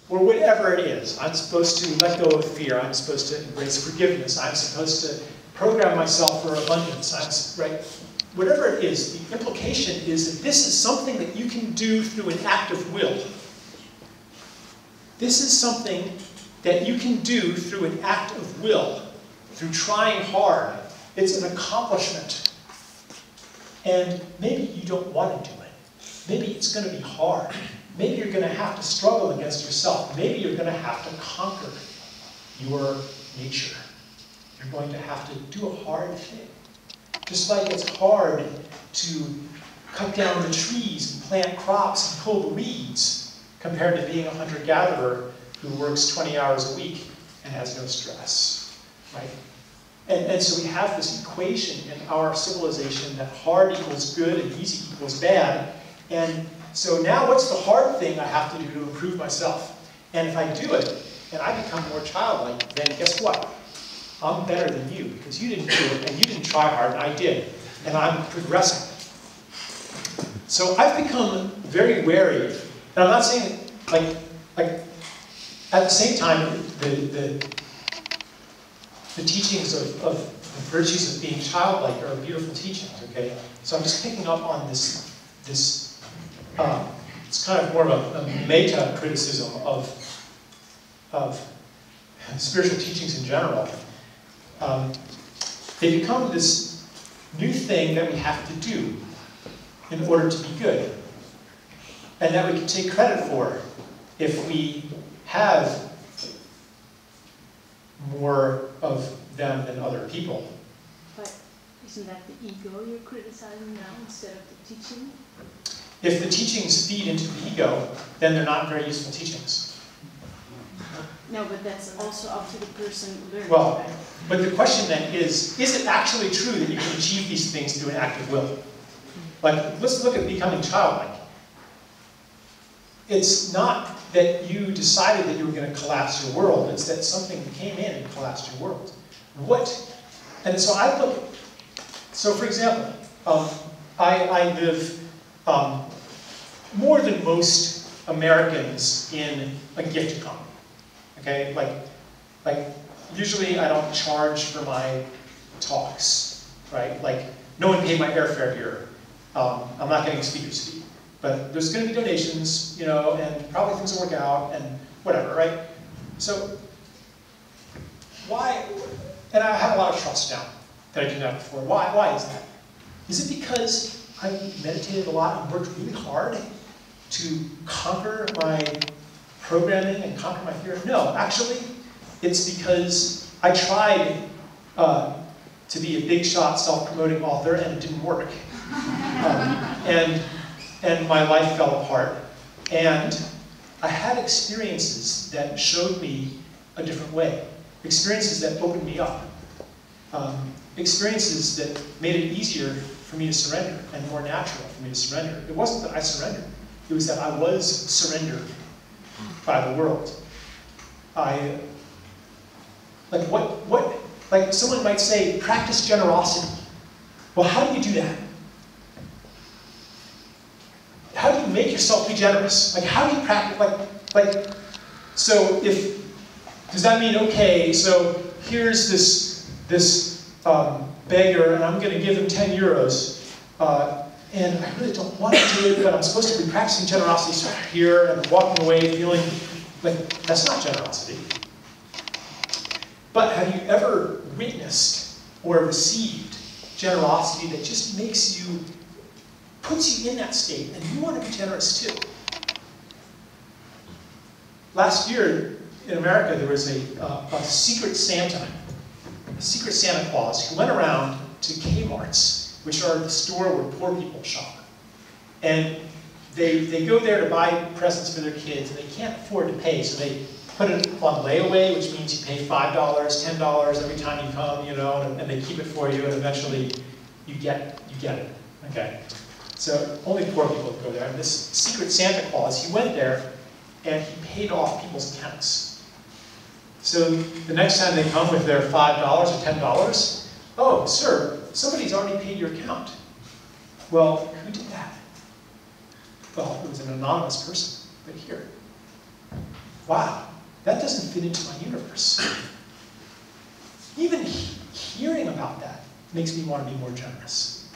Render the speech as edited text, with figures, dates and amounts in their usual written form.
or whatever it is. I'm supposed to let go of fear. I'm supposed to embrace forgiveness. I'm supposed to program myself for abundance. Right? Whatever it is, the implication is that this is something that you can do through an act of will. This is something that you can do through an act of will, through trying hard. It's an accomplishment. And maybe you don't want to do it. Maybe it's going to be hard. Maybe you're going to have to struggle against yourself. Maybe you're going to have to conquer your nature. You're going to have to do a hard thing. Just like it's hard to cut down the trees and plant crops and pull the weeds compared to being a hunter-gatherer who works 20 hours a week and has no stress, right? And so we have this equation in our civilization that hard equals good and easy equals bad. And so now what's the hard thing I have to do to improve myself? And if I do it, and I become more childlike, then guess what? I'm better than you, because you didn't do it, and you didn't try hard, and I did. And I'm progressing. So I've become very wary, and I'm not saying, like at the same time, the teachings of the virtues of being childlike are beautiful teachings, okay? So I'm just picking up on this it's kind of more of a meta-criticism of spiritual teachings in general. They become this new thing that we have to do in order to be good, and that we can take credit for if we have more of them than other people. But isn't that the ego you're criticizing now instead of the teaching? If the teachings feed into the ego, then they're not very useful teachings. No, but that's also up to the person learning. Well, but the question then is it actually true that you can achieve these things through an act of will? Like, let's look at becoming childlike. It's not that you decided that you were going to collapse your world. It's that something came in and collapsed your world. And so I look, so for example, I live more than most Americans in a gift economy. Okay, like usually I don't charge for my talks, right? Like no one paid my airfare here. I'm not getting speaker's fee, but there's going to be donations, you know, and probably things will work out and whatever, right? So why? And I have a lot of trust now that I didn't have before. Why is that? Is it because I meditated a lot and worked really hard to conquer my programming and conquer my fear? No, actually, it's because I tried to be a big shot self-promoting author and it didn't work. And my life fell apart. And I had experiences that showed me a different way. Experiences that opened me up. Experiences that made it easier for me to surrender and more natural for me to surrender. It wasn't that I surrendered. It was that I was surrendered by the world. Like someone might say, practice generosity. Well, how do you do that? How do you make yourself be generous? Like, how do you practice, so does that mean, okay, so here's this beggar, and I'm going to give him 10 euros, and I really don't want to do it, but I'm supposed to be practicing generosity, so I'm here, and walking away feeling like, that's not generosity. But have you ever witnessed or received generosity that just makes you, puts you in that state, and you want to be generous too? Last year in America, there was a secret Santa Claus who went around to Kmart's, which are the store where poor people shop. And they go there to buy presents for their kids, and they can't afford to pay, so they put it on layaway, which means you pay $5, $10 every time you come, you know, and they keep it for you, and eventually you get it, okay? So only poor people go there. And this secret Santa Claus, he went there, and he paid off people's accounts. So the next time they come with their $5 or $10, oh, sir, somebody's already paid your account. Well, who did that? Well, it was an anonymous person, right here. wow, that doesn't fit into my universe. Even hearing about that makes me want to be more generous.